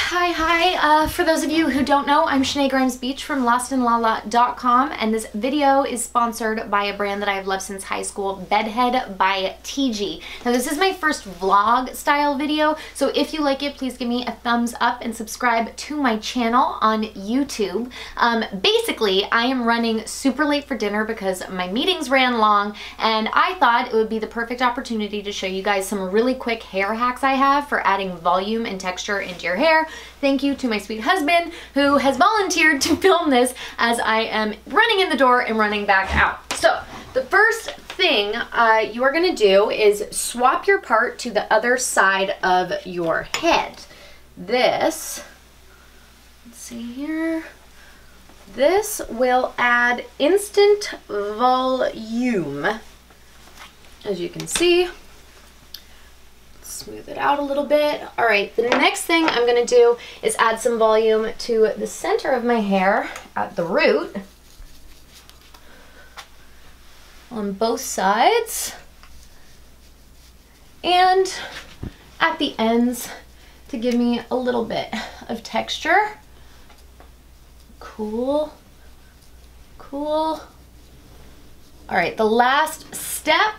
Hi. For those of you who don't know, I'm Shenae Grimes-Beech from lostandlala.com, and this video is sponsored by a brand that I've loved since high school, Bedhead by TIGI. Now this is my first vlog style video, so if you like it, please give me a thumbs up and subscribe to my channel on YouTube. Basically, I am running super late for dinner because my meetings ran long, and I thought it would be the perfect opportunity to show you guys some really quick hair hacks I have for adding volume and texture into your hair. Thank you to my sweet husband who has volunteered to film this as I am running in the door and running back out. So the first thing you are going to do is swap your part to the other side of your head. This, let's see here, this will add instant volume. As you can see, smooth it out a little bit. All right, the next thing I'm gonna do is add some volume to the center of my hair at the root on both sides and at the ends to give me a little bit of texture. Cool. All right, the last step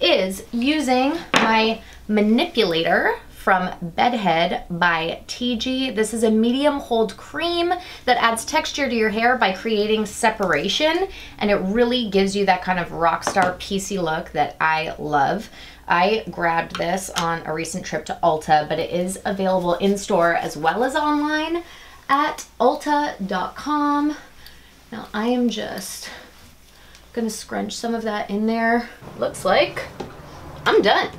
is using my Manipulator from Bedhead by TIGI. This is a medium hold cream that adds texture to your hair by creating separation, and it really gives you that kind of rock star piecey look that I love. I grabbed this on a recent trip to Ulta, but it is available in store as well as online at ulta.com. Now I am just gonna scrunch some of that in there. Looks like I'm done.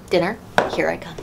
Dinner, here I come.